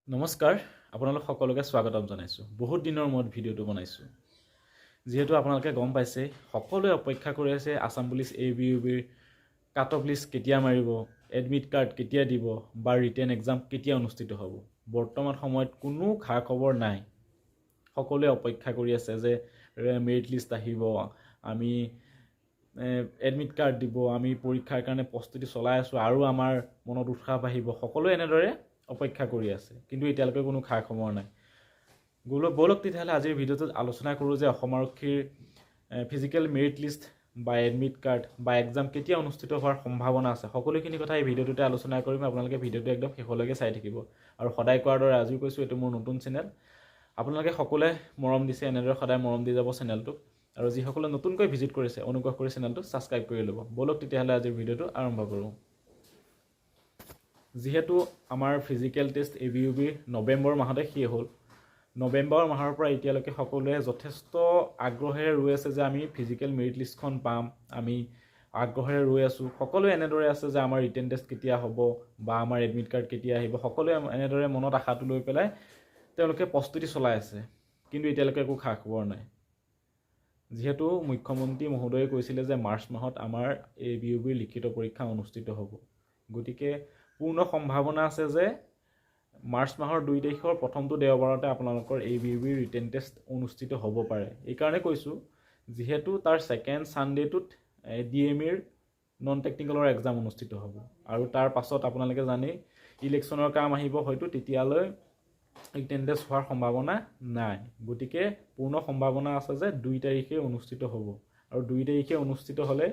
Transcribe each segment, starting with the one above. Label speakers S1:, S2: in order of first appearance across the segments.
S1: নমস্কাৰ আপোনালোক সকলোকে স্বাগতম জনাইছোঁ। বহুত দিনৰ মূৰত ভিডিঅ'টো বনাইছোঁ। যিহেতু আপোনালোকে গম পাইছে, সকলোৱে অপেক্ষা কৰি আছে আসাম পুলিচ ABUBৰ কাট অফ লিষ্ট কেতিয়া মাৰিব, এডমিট কাৰ্ড কেতিয়া দিব বা ৰিটেন এক্সাম কেতিয়া অনুষ্ঠিত হ'ব। বৰ্তমান সময়ত কোনো খা খবৰ নাই। সকলোৱে অপেক্ষা কৰি আছে যে মেৰিট লিষ্ট আহিব, আমি এডমিট কাৰ্ড দিব, আমি পৰীক্ষাৰ কাৰণে প্ৰস্তুতি চলাই আছোঁ আৰু আমাৰ মনত উৎসাহ বাঢ়িব। সকলোৱে এনেদৰে অপেক্ষা কৰি আছে, কিন্তু এতিয়ালৈকে কোনো খা খবৰ নাই। ব'লক তেতিয়াহ'লে আজিৰ ভিডিঅ'টোত আলোচনা কৰোঁ যে অসম আৰক্ষীৰ ফিজিকেল মেৰিট লিষ্ট বা এডমিট কাৰ্ড বা এক্সাম কেতিয়া অনুষ্ঠিত হোৱাৰ সম্ভাৱনা আছে। সকলোখিনি কথা এই ভিডিঅ'টোতে আলোচনা কৰিম। আপোনালোকে ভিডিঅ'টো একদম শেষলৈকে চাই থাকিব। আৰু সদায় কোৱাৰ দৰে আজিও কৈছোঁ, এইটো মোৰ নতুন চেনেল। আপোনালোকে সকলোৱে মৰম দিছে, এনেদৰে সদায় মৰম দি যাব চেনেলটোক। আৰু যিসকলে নতুনকৈ ভিজিট কৰিছে, অনুগ্ৰহ কৰি চেনেলটো ছাবস্ক্ৰাইব কৰি ল'ব। ব'লক তেতিয়াহ'লে আজিৰ ভিডিঅ'টো আৰম্ভ কৰোঁ। যিহেতু আমাৰ ফিজিকেল টেষ্ট ABUBৰ নৱেম্বৰ মাহতে শেষ হ'ল, নৱেম্বৰ মাহৰ পৰা এতিয়ালৈকে সকলোৱে যথেষ্ট আগ্ৰহেৰে ৰৈ আছে যে আমি ফিজিকেল মেৰিট লিষ্টখন পাম। আমি আগ্ৰহেৰে ৰৈ আছোঁ। সকলোৱে এনেদৰে আছে যে আমাৰ ৰিটেন টেষ্ট কেতিয়া হ'ব বা আমাৰ এডমিট কাৰ্ড কেতিয়া আহিব। সকলোৱে এনেদৰে মনত আশাটো লৈ পেলাই তেওঁলোকে প্ৰস্তুতি চলাই আছে, কিন্তু এতিয়ালৈকে একো খা খবৰ নাই। যিহেতু মুখ্যমন্ত্ৰী মহোদয়ে কৈছিলে যে মাৰ্চ মাহত আমাৰ ABUBৰ লিখিত পৰীক্ষা অনুষ্ঠিত হ'ব, গতিকে পূৰ্ণ সম্ভাৱনা আছে যে মাৰ্চ মাহৰ 2 তাৰিখৰ প্ৰথমটো দেওবাৰতে আপোনালোকৰ ABUBৰ ৰিটেন টেষ্ট অনুষ্ঠিত হ'ব পাৰে। এইকাৰণে কৈছোঁ, যিহেতু তাৰ ছেকেণ্ড ছানডে'টোত DMEৰ নন টেকনিকেলৰ এক্সাম অনুষ্ঠিত হ'ব আৰু তাৰ পাছত আপোনালোকে জানেই ইলেকশ্যনৰ কাম আহিব, হয়তো তেতিয়ালৈ ৰিটেন টেষ্ট হোৱাৰ সম্ভাৱনা নাই। গতিকে পূৰ্ণ সম্ভাৱনা আছে যে 2 তাৰিখে অনুষ্ঠিত হ'ব। আৰু 2 তাৰিখে অনুষ্ঠিত হ'লে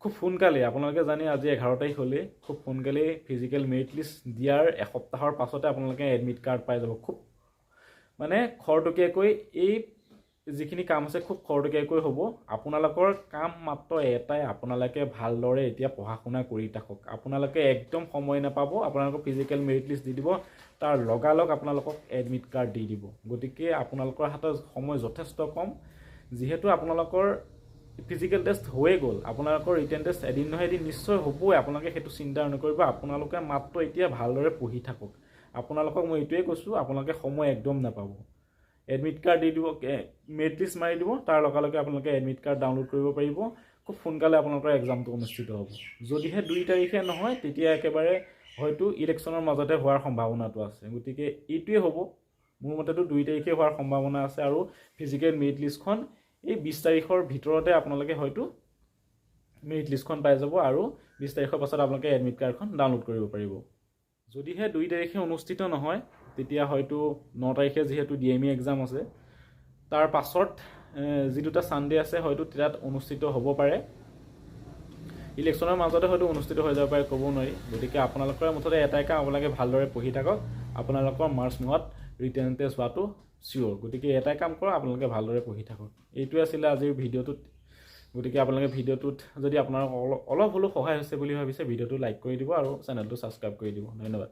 S1: খুব সোনকালে, আপোনালোকে জানে আজি 11 তাৰিখ হ'লেই, খুব সোনকালেই ফিজিকেল মেৰিট লিষ্ট দিয়াৰ এসপ্তাহৰ পাছতে আপোনালোকে এডমিট কাৰ্ড পাই যাব। খুব মানে খৰতকীয়াকৈ এই যিখিনি কাম আছে খুব খৰতকীয়াকৈ হ'ব। আপোনালোকৰ কাম মাত্ৰ এটাই, আপোনালোকে ভালদৰে এতিয়া পঢ়া শুনা কৰি থাকক। আপোনালোকে একদম সময় নাপাব, আপোনালোকৰ ফিজিকেল মেৰিট লিষ্ট দি দিব, তাৰ লগালগ আপোনালোকক এডমিট কাৰ্ড দি দিব। গতিকে আপোনালোকৰ হাতত সময় যথেষ্ট কম। যিহেতু আপোনালোকৰ ফিজিকেল টেষ্ট হৈয়ে গ'ল, আপোনালোকৰ ৰিটেন টেষ্ট এদিন নহয় এদিন নিশ্চয় হ'বই। আপোনালোকে সেইটো চিন্তা নকৰিব। আপোনালোকে মাত্ৰ এতিয়া ভালদৰে পঢ়ি থাকক। আপোনালোকক মই এইটোৱে কৈছোঁ, আপোনালোকে সময় একদম নাপাব। এডমিট কাৰ্ড দি দিব, মেৰিট লিষ্ট মাৰি দিব, তাৰ লগে আপোনালোকে এডমিট কাৰ্ড ডাউনলোড কৰিব পাৰিব। খুব সোনকালে আপোনালোকৰ এক্সামটো অনুষ্ঠিত হ'ব। যদিহে 2 তাৰিখে নহয়, তেতিয়া একেবাৰে হয়তো ইলেকশ্যনৰ মাজতে হোৱাৰ সম্ভাৱনাটো আছে। গতিকে এইটোৱে হ'ব, মোৰ মতেতো 2 তাৰিখে হোৱাৰ সম্ভাৱনা আছে। আৰু ফিজিকেল মেৰিট লিষ্টখন এই 20 তাৰিখৰ ভিতৰতে আপোনালোকে হয়তো মেৰিট লিষ্টখন পাই যাব আৰু 20 তাৰিখৰ পাছত আপোনালোকে এডমিট কাৰ্ডখন ডাউনলোড কৰিব পাৰিব। যদিহে 2 তাৰিখে অনুষ্ঠিত নহয়, তেতিয়া হয়তো 9 তাৰিখে যিহেতু DME এক্সাম আছে, তাৰ পাছত যি দুটা ছানডে আছে হয়তো তাত অনুষ্ঠিত হ'ব পাৰে। ইলেকশ্যনৰ মাজতে হয়তো অনুষ্ঠিত হৈ যাব পাৰে, ক'ব নোৱাৰি। গতিকে আপোনালোকৰ মুঠতে এটাই কাম, আপোনালোকে ভালদৰে পঢ়ি থাকক। আপোনালোকৰ মাৰ্চ মাহত ৰিটেন টেষ্ট হোৱাটো চিয়'ৰ। গতিকে এটাই কাম কৰক, আপোনালোকে ভালদৰে পঢ়ি থাকক। এইটোৱে আছিলে আজিৰ ভিডিঅ'টোত। গতিকে আপোনালোকে ভিডিঅ'টোত যদি আপোনাৰ অলপ হ'লেও সহায় হৈছে বুলি ভাবিছে, ভিডিঅ'টো লাইক কৰি দিব আৰু চেনেলটো ছাবস্ক্ৰাইব কৰি দিব। ধন্যবাদ।